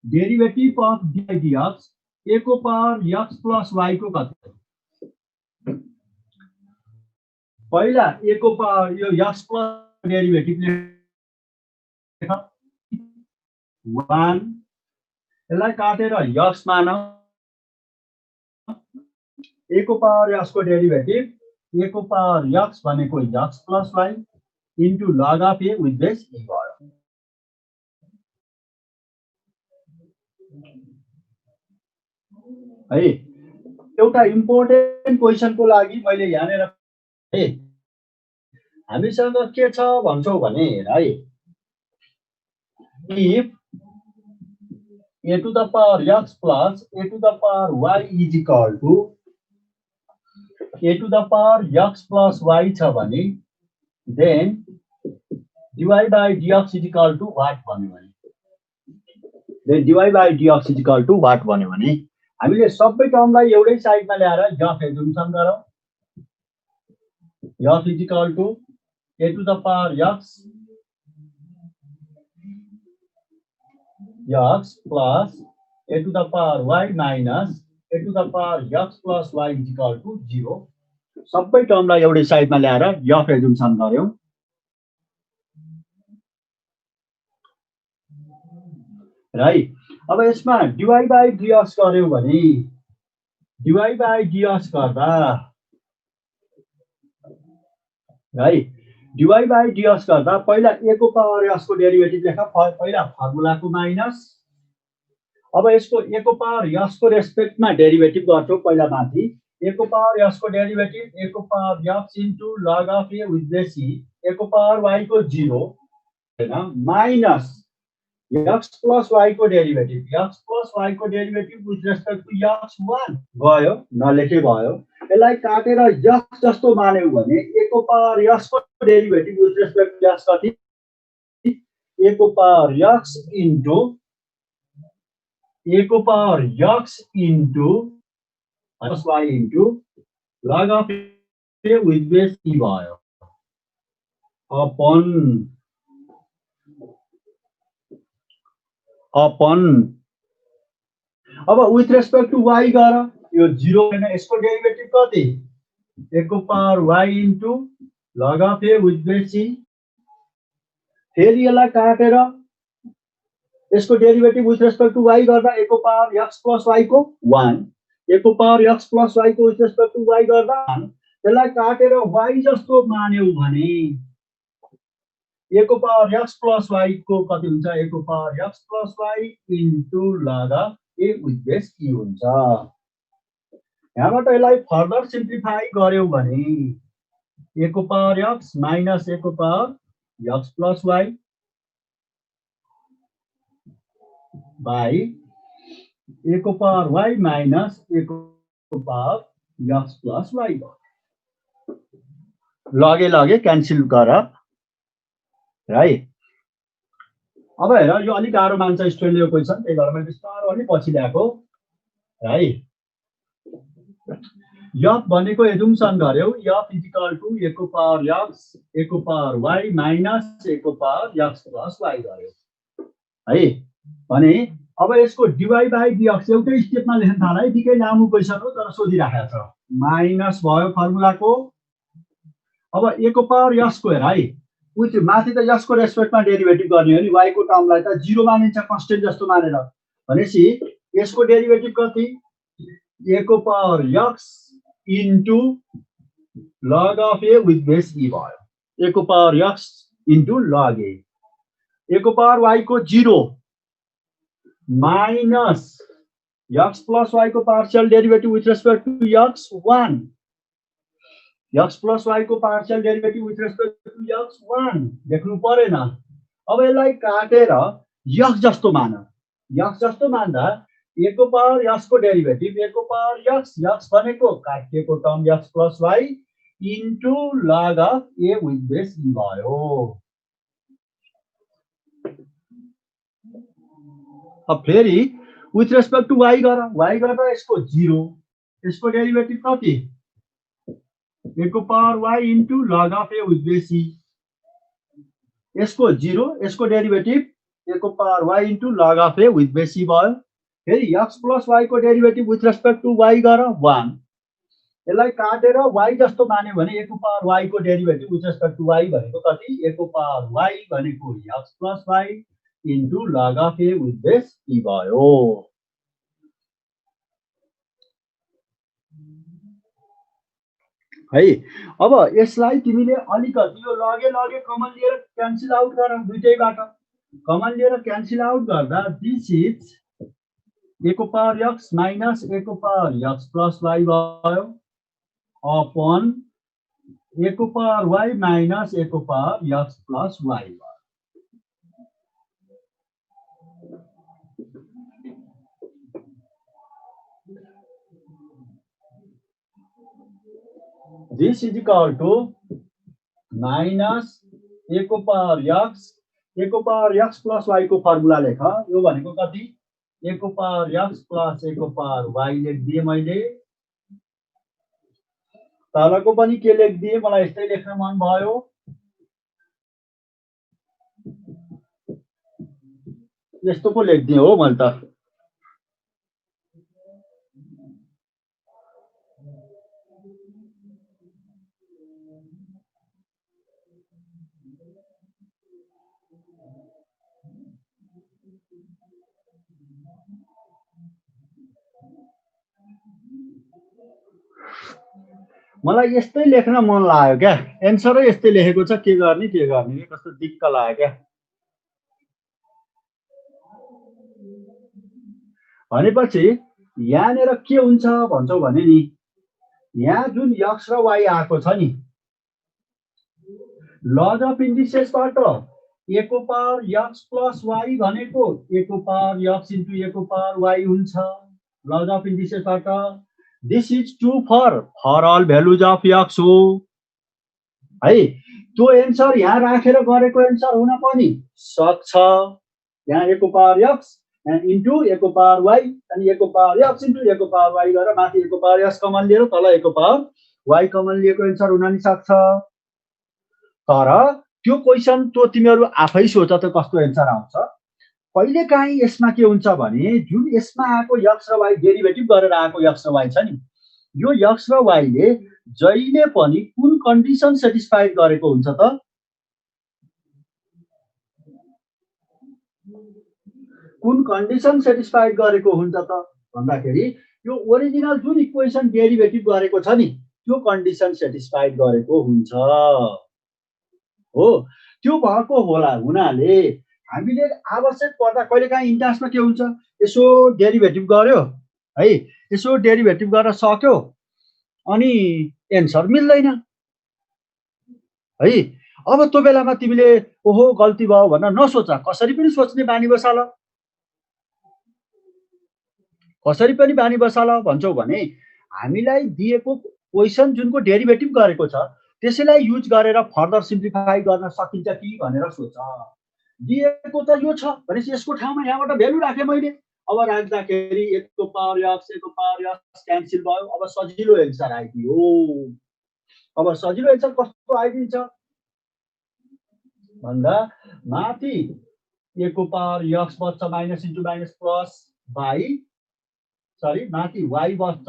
डेरिभेटिभ अफ डिएक्स ए को पावर एक्स प्लस वाई को कति? पहिला ए को पावर यो एक्स प्लस डेरिभेटिभ लेख 1, यसलाई काटेर एक्स मान। ए को पावर एक्स को डेरिभेटिभ ए को पावर एक्स भनेको x plus y into log of a with base e भयो है। एउटा इम्पोर्टेन्ट क्वेसनको लागि मैले यहाँनिर है हामीसँग के छ भन्छौ भने है if a to the power x plus a to the power y is equal to a to the power x plus y छ भने then dy by dx is equal to what भन्यो भने then dy by dx is equal to what भन्यो भने हामीले सबै टर्मलाई एउटै साइडमा ल्याएर एफ एजुम्सन गरौँ। F is equal to a to the power x plus a to the power y minus a to the power x plus y is equal to 0। सबै टर्मलाई एउटै साइडमा ल्याएर एफ एजुम्सन गर्यौं। राइट। अब यसमा dy by dx गर्यौं भने डिवाई बाई डिएक्स गर्दा राइट डिवाई बाई डिएक्स गर्दा पहिला ए को पावर एक्स को डेरिभेटिभ लेख, पहिला फर्मुलाको माइनस। अब यसको ए को पावर एक्स को रेस्पेक्टमा डेरिभेटिभ गर्छौ पहिला माथि। ए को पावर एक्स को डेरिभेटिभ ए को power x into log of a with base e a को पावर वाई को 0 हैन माइनस एक्स प्लस वाई को डेरिभेटिभ एक्स प्लस वाई को derivative with respect to x 1 गयो, नलेखे भयो। यसलाई काटेर एक्स जस्तो मान्यौ भने ए को पावर एक्स को derivative with respect to x कति? ए को पावर एक्स इन्टु ए को power x into plus y into log of a with base e भयो अपन अब विथ रेस्पेक्ट टु वाई गर यो 0 हैन। यसको डेरिभेटिभ कति? ए को power y into log of a with base e. फेरि यसलाई काटेर यसको derivative with respect to y गर्दा ए को पावर एक्स प्लस वाई को 1 ए को पावर एक्स प्लस वाई को विथ रेस्पेक्ट टु वाई गर्दा यसलाई काटेर वाई जस्तो मान्यौ भने ए को पावर एक्स प्लस वाई को कति हुन्छ? ए को power x plus y into log of a with base e हुन्छ। यहाँबाट यसलाई फर्दर सिम्प्लिफाई गर्यौ भने a को पावर x माइनस a को power x plus y by a को पावर y माइनस a को पावर x प्लस y लगे लगे क्यान्सल गर है। अब हेर यो अलिक गाह्रो मान्छ स्टुडेन्टले यो क्वेसन, त्यही भएर मैले बिस्तारो अलि पछि ल्याएको है। f भनेको एजुम्सन गर्यौ f इक्वल टु a को पावर x a को पावर y माइनस a को पावर x प्लस y गर्यौ है। भने अब यसको dy बाई dx एउटै स्टेपमा लेख्न थाल्यो है। निकै लामो क्वेसन हो तर सोधिराखेको छ। माइनस भयो फर्मुलाको। अब a को पावर s स्क्वायर है, उच माथि त s को रेस्पेक्टमा डेरिभेटिभ गर्ने हो नि, y को टर्मलाई त 0 मानिन्छ कन्स्टेन्ट जस्तो मानेर। भनेपछि यसको डेरिभेटिभ कति, a को power x into log of a with base e भयो। a को power x into log a को पावर y को 0 माइनस x प्लस y को partial derivative with respect to x 1 x plus y को partial derivative with respect to x 1 देख्नु परेन। अब यसलाई काटेर x जस्तो मान। x जस्तो मान्दा a को पावर x को डेरिभेटिभ a को पावर x भनेको काटिएको term x plus y into log of a with base e भयो। अब फेरि विथ रेस्पेक्ट टु y गर्दा यसको 0, यसको डेरिभेटिभ कति, a को power y into log of a with base e। यसको 0, यसको डेरिभेटिभ a को power y into log of a with base e भयो। फेरि x प्लस y को derivative with respect to y गर 1। यसलाई काटेर y जस्तो मान्यो भने a को पावर y को derivative with respect to y भनेको कति, a को पावर y भनेको x plus y into log of a with base e भयो है। अब यसलाई तिमीले अलिकति यो लगे लगे कमन लिएर क्यान्सल आउट गर, दुईटैबाट कमन लिएर क्यान्सल आउट गर्दा दिस इज a को पावर x माइनस a को पावर x प्लस y भयो अपन a को पावर y माइनस a को पावर x प्लस y भयो। This is equal to minus a को पावर x प्लस y को formula लेख। यो भनेको कति, a को पावर x प्लस a को पावर y लेखिदिए मैले। तलको पनि के लेखिदिए, मलाई यस्तै लेख्न मन भयो। यस्तो पो लेखिदिए हो मैले त। मलाई यस्तै लेख्न मन लाग्यो क्या, एन्सरै यस्तै लेखेको छ, के गर्ने कस्तो दिक्क लाग्यो क्या। भनेपछि यहाँनिर के हुन्छ भन्छौ भने नि, यहाँ जुन x र y आएको छ नि, लज अफ इन्डिसेसबाट a को पावर x प्लस y भनेको a को पावर x इन्टु a को पावर y हुन्छ लज अफ इन्डिसेसबाट। This is true for all values of x हो है। त्यो एन्सर यहाँ राखेर गरेको एन्सर हुन पनि सक्छ। यहाँ a को पावर x इन्टु a को पावर y अनि a को पावर x इन्टु a को पावर y गरेर माथि a को पावर x कमन लिएर तल a को पावर y कमन लिएको एन्सर हुन नि सक्छ। तर त्यो क्वेसन त्यो तिमीहरू आफै सोच त कस्तो एन्सर आउँछ। कहिले काहीँ यसमा के हुन्छ भने जुन यसमा आएको x र y डेरिभेटिभ गरेर आएको x र y छ नि, यो x र y ले जहिले पनि कुन कन्डिसन सेटिस्फाइड गरेको हुन्छ त, कुन कन्डिसन सेटिस्फाइड गरेको हुन्छ त भन्दाखेरि यो ओरिजिनल जुन इक्वेसन डेरिभेटिभ गरेको छ नि त्यो कन्डिसन सेटिस्फाइड गरेको हुन्छ हो। त्यो भएको होला हुनाले हामीले आवश्यक पर्दा कहिलेकाहीँ इन्ट्रान्समा के हुन्छ, यसो डेरिभेटिभ गर्यो है, यसो डेरिभेटिभ गरेर सक्यो अनि एन्सर मिल्दैन है। अब त्यो बेलामा तिमीले ओहो गल्ती भयो भनेर नसोच, कसरी पनि सोच्ने बानी बसाल, कसरी पनि बानी बसाल भन्छौ भने हामीलाई दिएको क्वेसन जुनको डेरिभेटिभ गरेको छ त्यसैलाई युज गरेर फर्दर सिम्प्लिफाई गर्न सकिन्छ कि भनेर सोच। दिएको त यो छ भनेपछि यसको ठाउँमा यहाँबाट भ्यालु राखेँ मैले। अब राख्दाखेरि 1 को पावर x क्यान्सल भयो। अब सजिलो एन्सर आइदियो। अब सजिलो एन्सर कस्तो आइदिन्छ भन्दा माथि 1 को पावर x बच्छ minus into minus plus y, sorry माथि y बच्छ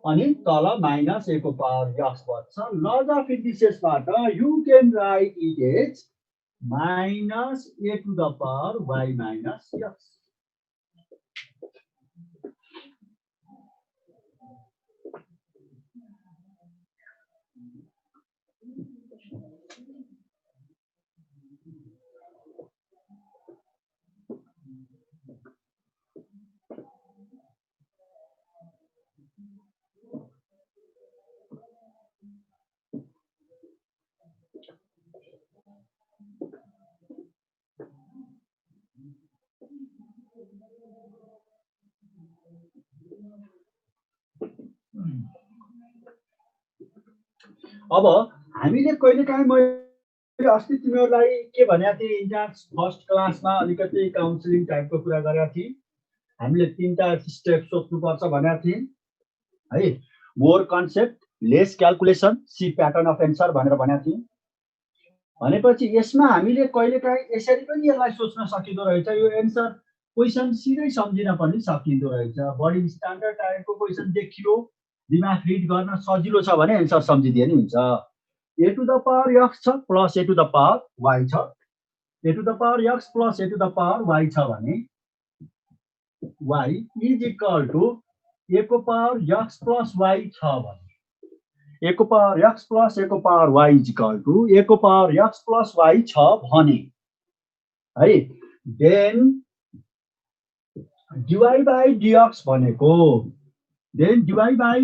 अनि तल माइनस 1 को पावर x बच्छ। लज अफ इन्डिसेसबाट you can write it as minus a to the power y minus x। अब हामीले कहिलेकाहीँ मैले अस्ति तिमीहरूलाई के भनेको थिएँ, इन्ट्रान्स फर्स्ट क्लासमा अलिकति काउन्सिलिङ टाइपको कुरा गरेका थिएँ। हामीले 3टा स्टेप सोध्नुपर्छ भनेको थिएँ है। More concept, less calculation, see pattern of answer भनेर भनेको थिएँ। भनेपछि यसमा हामीले कहिलेकाहीँ यसरी पनि यसलाई सोच्न सकिँदो रहेछ। यो एन्सर क्वेसन सिधै सम्झिन पनि सकिँदो रहेछ। बढी स्ट्यान्डर्ड टाइपको क्वेसन देखियो, दिमाग रिड गर्न सजिलो छ भने एन्सर सम्झिदिए नि हुन्छ। a to the power x छ plus a to the power y छ। a to the power x plus a to the power y छ भने y is equal to a को पावर x प्लस y छ भने a को power x plus a को power y is equal to a को power x plus y छ भने है। देन dy बाई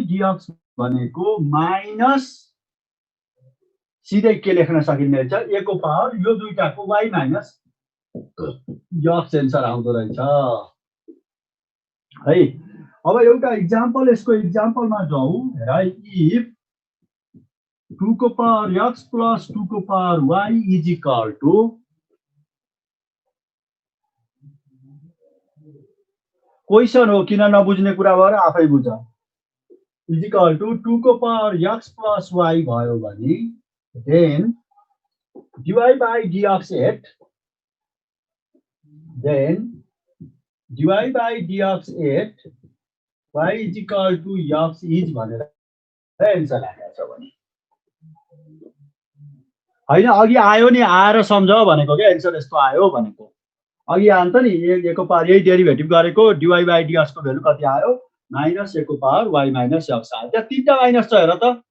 dx भनेको माइनस सिधै के लेख्न सकिने रहेछ, a को पावर यो दुईटाको y माइनस x एन्सर आउँदो रहेछ है। अब एउटा इक्जाम्पल, यसको इक्जाम्पलमा जाउँ हेर। इफ 2 को पावर x प्लस 2 को power y is equal to question हो, किन नबुझ्ने कुरा भएर आफै बुझ। इज इक्वल टु 2 को पावर x प्लस y भयो भने then dy by dx at y is equal to x is भनेर एन्सर आएको छ भने होइन। अघि आयो नि, आएर सम्झ भनेको क्या, एन्सर यस्तो आयो भनेको। अघि आन्छ नि a को पावर यही डेरिभेटिभ गरेको dy बाई dx को भ्यालु कति आयो, माइनस a को पावर y माइनस x आयो। त्यहाँ 3टा माइनस छ हेर त।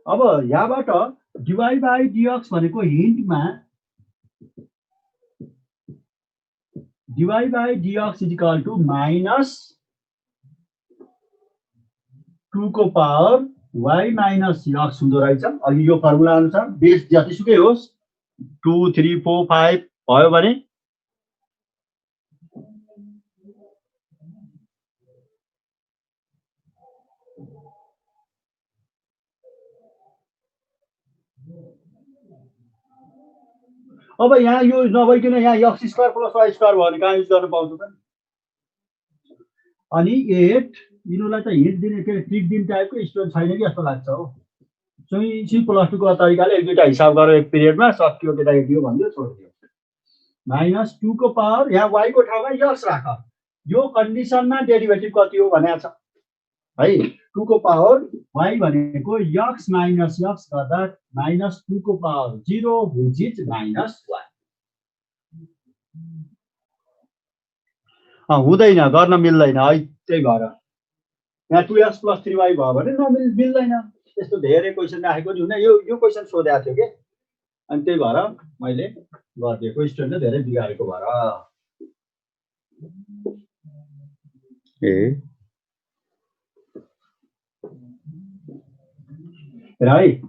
अब यहाँबाट dy बाई dx भनेको हिन्टमा dy by dx is equal to minus 2 को पावर y माइनस x हुँदो रहेछ। अघि यो फर्मुला अनुसार बेस जतिसुकै होस् 2 3 4 5 भयो भने अब यहाँ यो नभइकन यहाँ x square plus y square भयो भने कहाँ युज गर्न पाउँछ त। अनि 8 यिनीहरूलाई त हिट दिने के ट्रिक दिने टाइपको स्टुडेन्ट छैन कि जस्तो लाग्छ हो। सी प्लस 2 को तरिकाले एक दुईटा हिसाब गरेर एक पिरियडमा सकियो, केटाकेटी हो भनिदियो छोडिदियो। माइनस 2 को पावर यहाँ y को ठाउँमा x राख। यो कन्डिसनमा डेरिभेटिभ कति हो भनेको छ है। 2 को पावर y भनेको x माइनस x गर्दा माइनस 2 को पावर 0 व्हिच इज माइनस 1। हुँदैन, गर्न मिल्दैन है। त्यही भएर यहाँ 2x प्लस 3y भयो भने मिल्दैन। त्यस्तो धेरै क्वेसन राखेको नि हुँदैन। यो क्वेसन सोधेको थियो कि, अनि त्यही भएर मैले गरिदिएको। स्टुडेन्टले धेरै बिगारेको भएर ए राइट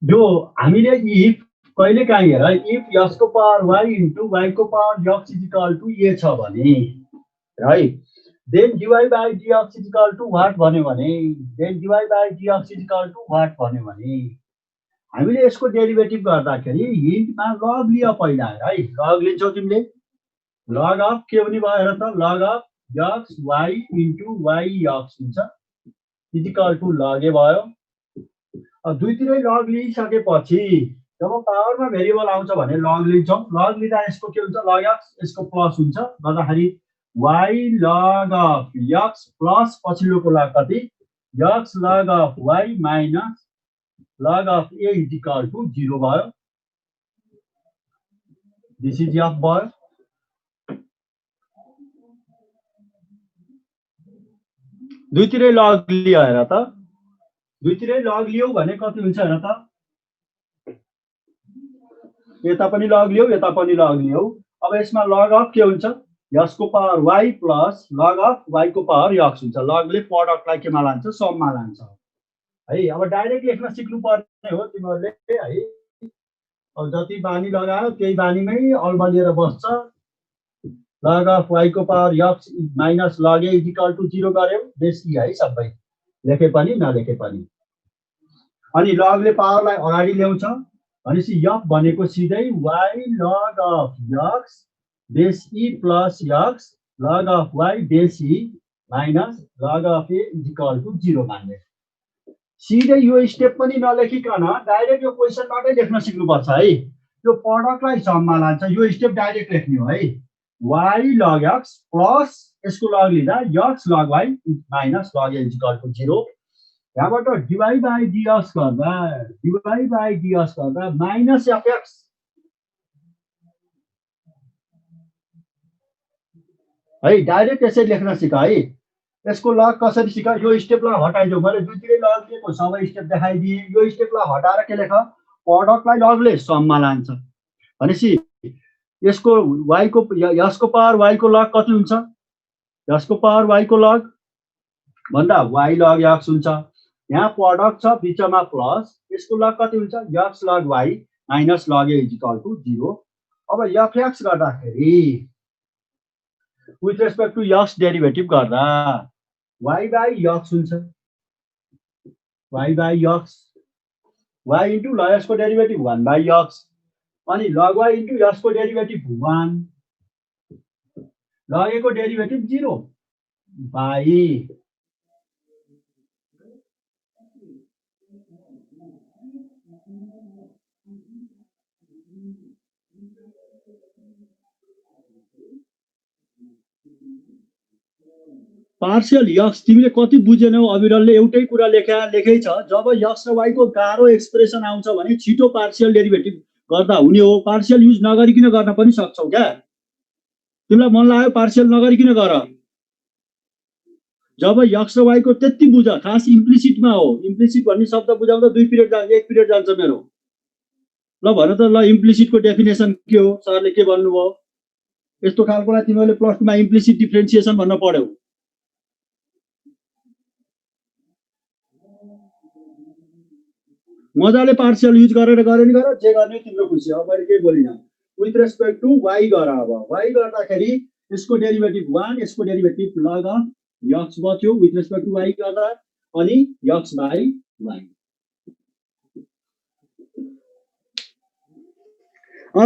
यो हामीले इफ कहिले काहीँ हेर इफ x को पावर y इन्टु y को power x is equal to a छ भने right then dy by dx is equal to what भन्यो भने then dy by dx is equal to what भन्यो भने हामीले यसको डेरिभेटिभ गर्दाखेरि हिन्टमा लग लियो पहिला है लग लिन्छौ तिमीले लग अफ के हुने भयो हेर त log of x y into y x हुन्छ इज इक्वल टु लग ए भयो दुईतिरै लग लिइसकेपछि जब पावरमा भेरिएबल आउँछ भने लग लिन्छौँ लग लिँदा यसको के हुन्छ लग x यसको प्लस हुन्छ गर्दाखेरि y log of x plus पछिल्लोको लग कति x log of y minus log of a is equal to 0 भयो दिस इज f भयो दुईतिरै लग लियो हेर त दुईतिरै लग लियो भने कति हुन्छ हेर त यता पनि लग लियो यता पनि लग लियो अब यसमा लग अफ के हुन्छ x को power y plus log of y को पावर x हुन्छ लगले प्रोडक्टलाई केमा लान्छ सममा लान्छ है अब डाइरेक्ट लेख्न सिक्नु पर्ने हो तिमीहरूले है अब जति बानी लगायो त्यही बानीमै अल्मलिएर बस्छ लग अफ y को power x minus log a is equal to 0 गर्यो बेसी है सबै लेखे पनि नलेखे पनि अनि लगले पावरलाई अगाडि ल्याउँछ भनेपछि f भनेको सिधै y log of x base e plus x log of y base e minus log of a is equal to 0 मान्ने सिधै यो स्टेप पनि नलेखिकन डाइरेक्ट यो क्वेशनबाटै लेख्न सिक्नुपर्छ है यो प्रोडक्टलाई सममा लान्छ यो स्टेप डाइरेक्ट लेख्ने हो है y log x प्लस यसको लग लिँदा x log y minus log a is equal to 0 यहाँबाट dy बाई dx गर्दा माइनस fx है डाइरेक्ट यसरी लेख्न सिक है यसको लग कसरी सिक यो स्टेपलाई हटाइदियो मैले दुईतिरै लग लिएको सबै स्टेप देखाइदिए यो स्टेपलाई हटाएर के लेख प्रोडक्टलाई लगले सममा लान्छ भनेपछि यसको y को x को पावर y को लग कति हुन्छ x को पावर y को लग भन्दा y log x हुन्छ यहाँ प्रोडक्ट छ बीचमा प्लस यसको लग कति हुन्छ x log y minus log a is equal to 0 अब fx गर्दाखेरि with respect to x derivative गर्दा y by x हुन्छ y by x y into log x को डेरिभेटिभ 1 by x अनि log y into x को derivative 1 log a को derivative 0 by partial x तिमीले कति बुझेनौ अविरलले एउटै कुरा लेखै छ जब x र y को गाह्रो एक्सप्रेसन आउँछ भने छिटो पार्शियल डेरिभेटिभ गर्दा हुने हो पार्शियल युज नगरिकिन गर्न पनि सक्छौ क्या तिमीलाई मन लाग्यो पार्शियल नगरिकिन गर जब x र y को त्यति बुझ खास इम्प्लिसिटमा हो इम्प्लिसिट भन्ने शब्द बुझाउँदा 2 पिरियड जान्छ 1 पिरियड जान्छ मेरो ल भन त ल इम्प्लिसिटको डेफिनेसन के हो सरले के भन्नुभयो यस्तो खालकोलाई तिमीले प्लस 2 मा इम्प्लिसिट डिफरेन्सिएसन भन्न पर्यो मजाले पार्शियल युज गरेर गरे नि गर जे गर्ने तिम्रो खुसी हो मैले के बोलिन विथ रेस्पेक्ट टु y गर अब y गर्दाखेरि यसको डेरिभेटिभ 1 यसको डेरिभेटिभ log अफ x बच्यो विथ रेस्पेक्ट टु y गर्दा अनि x बाइ y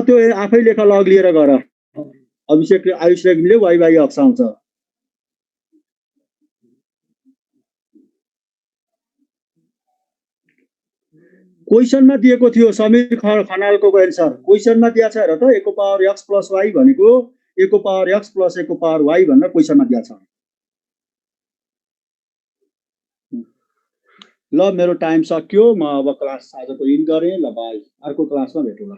त्यो आफै लेख लग लिएर गर अभिषेक आयुष रेग्मीले y बाइ x आउँछ क्वेशनमा दिएको थियो समीर खनालको एन्सर क्वेशनमा दिएको छ हेर त a को पावर x प्लस y भनेको a को पावर x प्लस a को पावर y भनेर क्वेशनमा दिएको छ ल मेरो टाइम सक्यो म अब क्लास आजको इन गरे ल बाइ अर्को क्लासमा भेटौँला